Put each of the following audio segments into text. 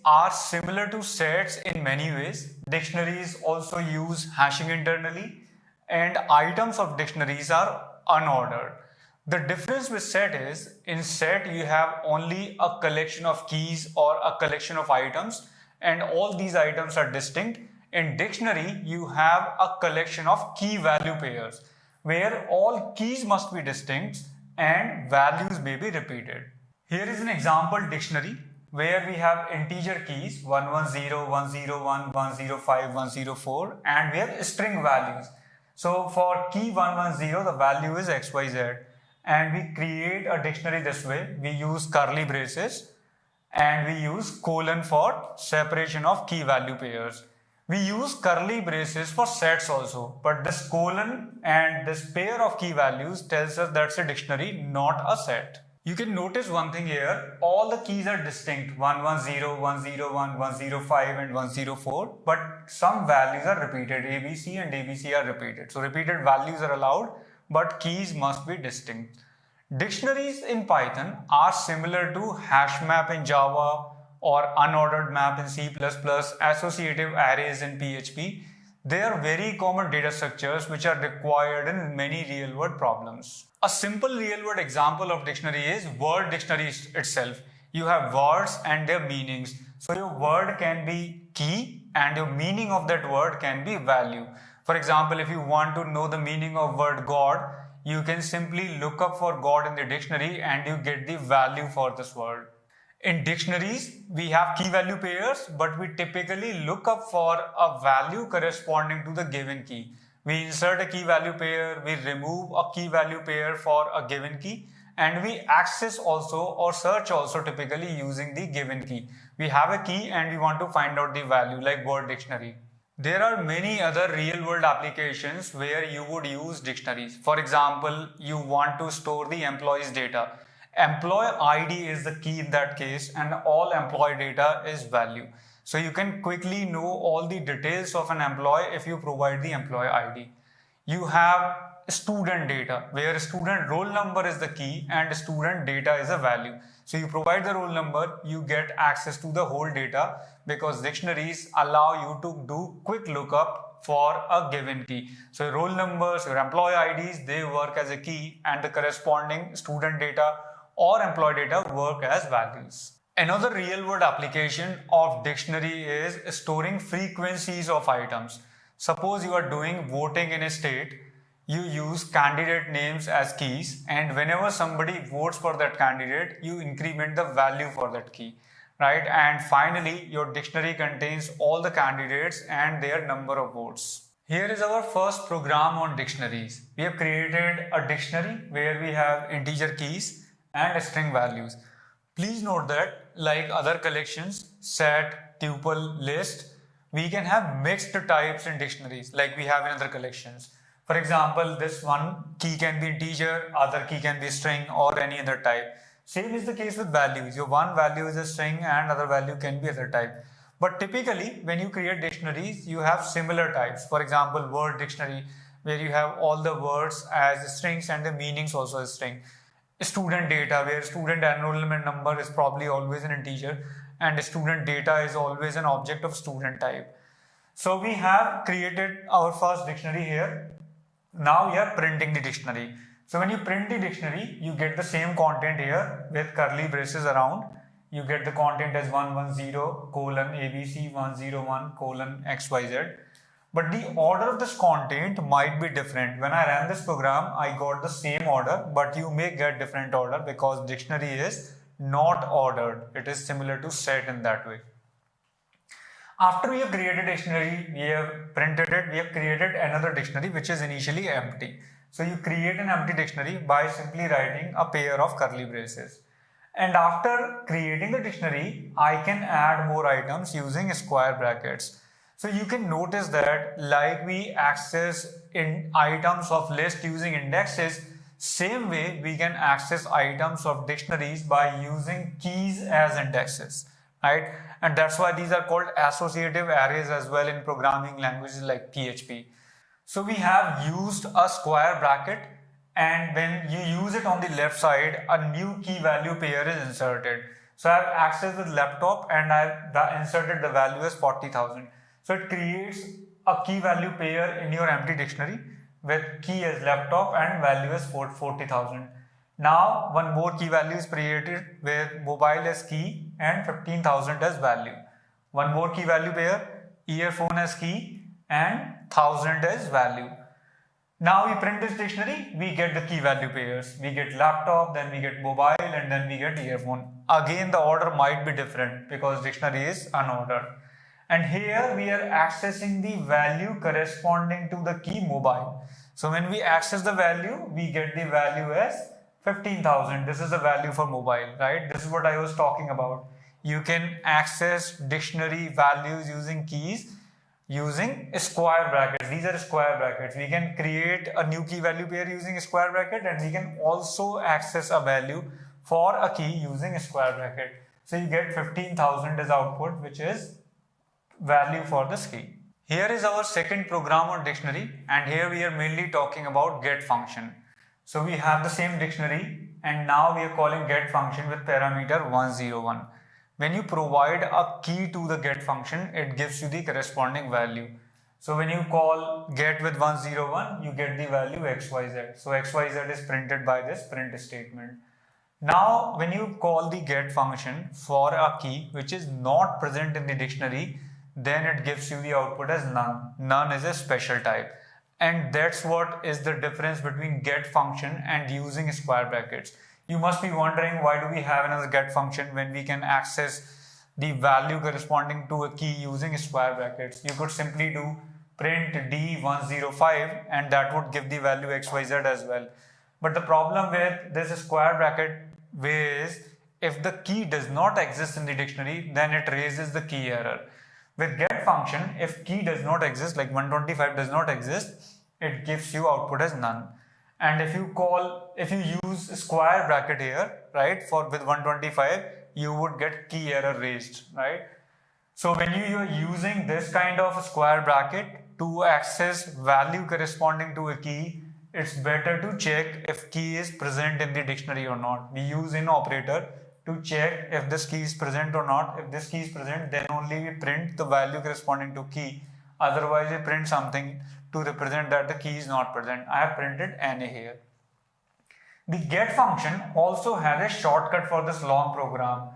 are similar to sets in many ways. Dictionaries also use hashing internally, and items of dictionaries are unordered. The difference with set is, in set you have only a collection of keys or a collection of items, and all these items are distinct. In dictionary, you have a collection of key value pairs, where all keys must be distinct and values may be repeated. Here is an example dictionary where we have integer keys 110, 101, 105, 104, and we have string values. So for key 110, the value is XYZ, and we create a dictionary this way. We use curly braces and we use colon for separation of key value pairs. We use curly braces for sets also, but this colon and this pair of key values tells us that's a dictionary, not a set. You can notice one thing here, all the keys are distinct, 110, 101, 105 and 104, but some values are repeated, ABC and ABC are repeated. So repeated values are allowed, but keys must be distinct. Dictionaries in Python are similar to hash map in Java or unordered map in C++, associative arrays in PHP. They are very common data structures which are required in many real-world problems. A simple real-world example of dictionary is word dictionary itself. You have words and their meanings. So your word can be key and your meaning of that word can be value. For example, if you want to know the meaning of word God, you can simply look up for God in the dictionary and you get the value for this word. In dictionaries, we have key value pairs, but we typically look up for a value corresponding to the given key. We insert a key value pair, we remove a key value pair for a given key, and we access also or search also typically using the given key. We have a key and we want to find out the value, like word dictionary. There are many other real-world applications where you would use dictionaries. For example, you want to store the employee's data. Employee ID is the key in that case, and all employee data is value. So you can quickly know all the details of an employee if you provide the employee ID. You have student data, where student roll number is the key and student data is a value. So you provide the roll number, you get access to the whole data, because dictionaries allow you to do quick lookup for a given key. So your roll numbers, your employee IDs, they work as a key, and the corresponding student data or employee data work as values. Another real-world application of dictionary is storing frequencies of items. Suppose you are doing voting in a state, you use candidate names as keys, and whenever somebody votes for that candidate, you increment the value for that key, right? And finally, your dictionary contains all the candidates and their number of votes. Here is our first program on dictionaries. We have created a dictionary where we have integer keys and string values. Please note that, like other collections, set, tuple, list, we can have mixed types in dictionaries like we have in other collections. For example, this one key can be integer, other key can be string, or any other type. Same is the case with values. Your one value is a string and other value can be other type. But typically, when you create dictionaries, you have similar types. For example, word dictionary, where you have all the words as strings and the meanings also as string. Student data, where student enrollment number is probably always an integer and student data is always an object of student type. So we have created our first dictionary here. Now we are printing the dictionary. So when you print the dictionary, you get the same content here with curly braces around. You get the content as 110 colon ABC 101 colon XYZ. But the order of this content might be different. When I ran this program, I got the same order, but you may get different order because dictionary is not ordered. It is similar to set in that way. After we have created dictionary, we have printed it, we have created another dictionary which is initially empty. So you create an empty dictionary by simply writing a pair of curly braces. And after creating the dictionary, I can add more items using square brackets. So you can notice that like we access in items of list using indexes, same way we can access items of dictionaries by using keys as indexes, right? And that's why these are called associative arrays as well in programming languages like PHP. So we have used a square bracket, and when you use it on the left side, a new key value pair is inserted. So I have accessed the laptop and I inserted the value as 40,000. So it creates a key value pair in your empty dictionary with key as laptop and value as 40,000. Now one more key value is created with mobile as key and 15,000 as value. One more key value pair, earphone as key and 1000 as value. Now we print this dictionary, we get the key value pairs. We get laptop, then we get mobile, and then we get earphone. Again, the order might be different because dictionary is unordered. And here we are accessing the value corresponding to the key mobile. So when we access the value, we get the value as 15,000. This is the value for mobile, right? This is what I was talking about. You can access dictionary values using keys using square brackets. These are square brackets. We can create a new key value pair using a square bracket, and we can also access a value for a key using a square bracket. So you get 15,000 as output, which is value for this key. Here is our second program on dictionary, and here we are mainly talking about get function. So we have the same dictionary, and now we are calling get function with parameter 101. When you provide a key to the get function, it gives you the corresponding value. So when you call get with 101, you get the value xyz. So xyz is printed by this print statement. Now when you call the get function for a key which is not present in the dictionary, then it gives you the output as none. None is a special type. And that's what is the difference between get function and using square brackets. You must be wondering, why do we have another get function when we can access the value corresponding to a key using square brackets? You could simply do print D105 and that would give the value xyz as well. But the problem with this square bracket way is, if the key does not exist in the dictionary, then it raises the key error. With get function, if key does not exist, like 125 does not exist, it gives you output as none. And if you use square bracket here, right, with 125, you would get key error raised, right? So when you are using this kind of square bracket to access value corresponding to a key, it's better to check if key is present in the dictionary or not. We use in operator to check if this key is present or not. If this key is present, then only we print the value corresponding to key. Otherwise, we print something to represent that the key is not present. I have printed NA here. The get function also has a shortcut for this long program.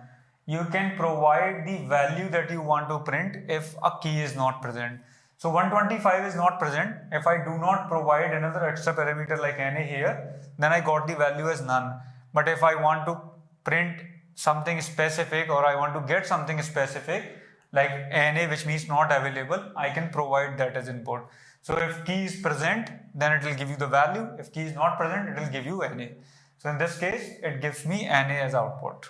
You can provide the value that you want to print if a key is not present. So 125 is not present. If I do not provide another extra parameter like NA here, then I got the value as none. But if I want to print something specific, or I want to get something specific like NA, which means not available, I can provide that as input. So if key is present, then it will give you the value. If key is not present, it will give you NA. So in this case, it gives me NA as output.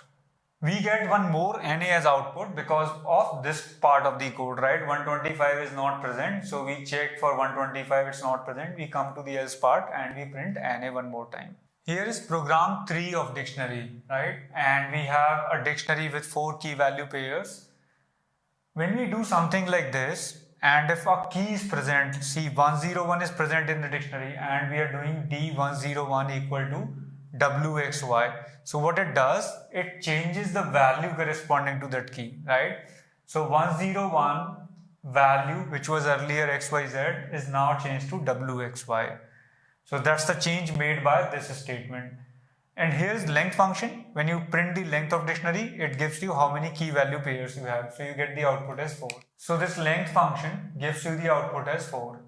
We get one more NA as output because of this part of the code, right? 125 is not present. So we check for 125, it's not present. We come to the else part and we print NA one more time. Here is program 3 of dictionary, right? And we have a dictionary with 4 key value pairs. When we do something like this, and if a key is present, see 101 is present in the dictionary and we are doing D101 equal to WXY. So what it does, it changes the value corresponding to that key, right? So 101 value, which was earlier XYZ, is now changed to WXY. So that's the change made by this statement. And here's length function. When you print the length of dictionary, it gives you how many key value pairs you have. So you get the output as 4. So this length function gives you the output as 4.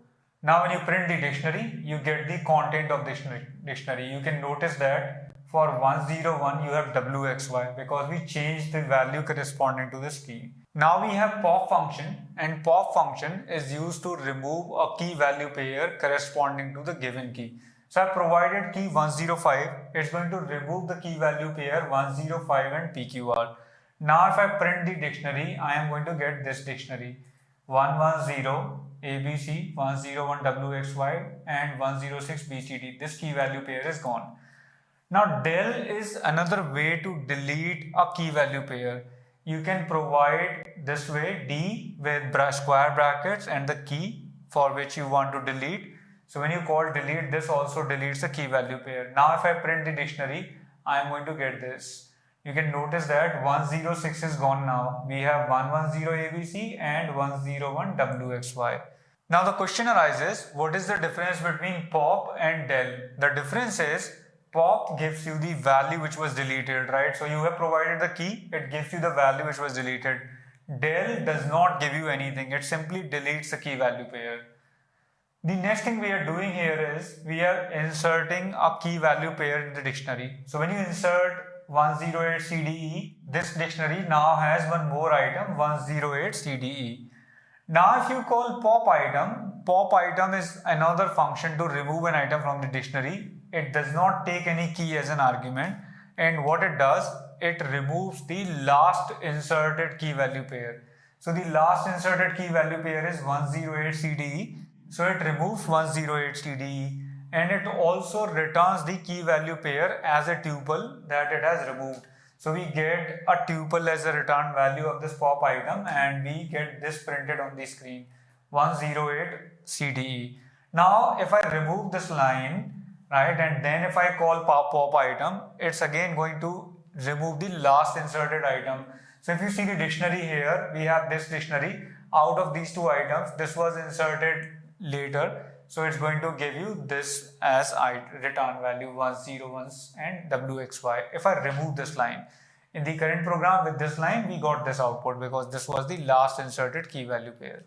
Now when you print the dictionary, you get the content of dictionary. You can notice that for 101 you have WXY because we changed the value corresponding to this key. Now we have pop function, and pop function is used to remove a key value pair corresponding to the given key. So I provided key 105, it's going to remove the key value pair 105 and PQR. Now if I print the dictionary, I am going to get this dictionary 110 ABC, 101 WXY and 106 BCD. This key value pair is gone. Now del is another way to delete a key value pair. You can provide this way D with square brackets and the key for which you want to delete. So when you call delete, this also deletes the key value pair. Now if I print the dictionary, I am going to get this. You can notice that 106 is gone now. We have 110 ABC and 101 WXY. Now the question arises, what is the difference between pop and del? The difference is pop gives you the value which was deleted, right? So you have provided the key, it gives you the value which was deleted. Del does not give you anything, it simply deletes the key value pair. The next thing we are doing here is we are inserting a key value pair in the dictionary. So when you insert 108 CDE, this dictionary now has one more item, 108 CDE. Now if you call pop item is another function to remove an item from the dictionary. It does not take any key as an argument, and what it does, it removes the last inserted key value pair. So the last inserted key value pair is 108 CDE. So it removes 108 CDE, and it also returns the key value pair as a tuple that it has removed. So we get a tuple as a return value of this pop item, and we get this printed on the screen, 108 CDE. Now if I remove this line, right, and then if I call pop item, it's again going to remove the last inserted item. So if you see the dictionary here, we have this dictionary. Out of these two items, this was inserted later, so it's going to give you this as return value 101 and WXY. If I remove this line, in the current program with this line we got this output because this was the last inserted key value pair.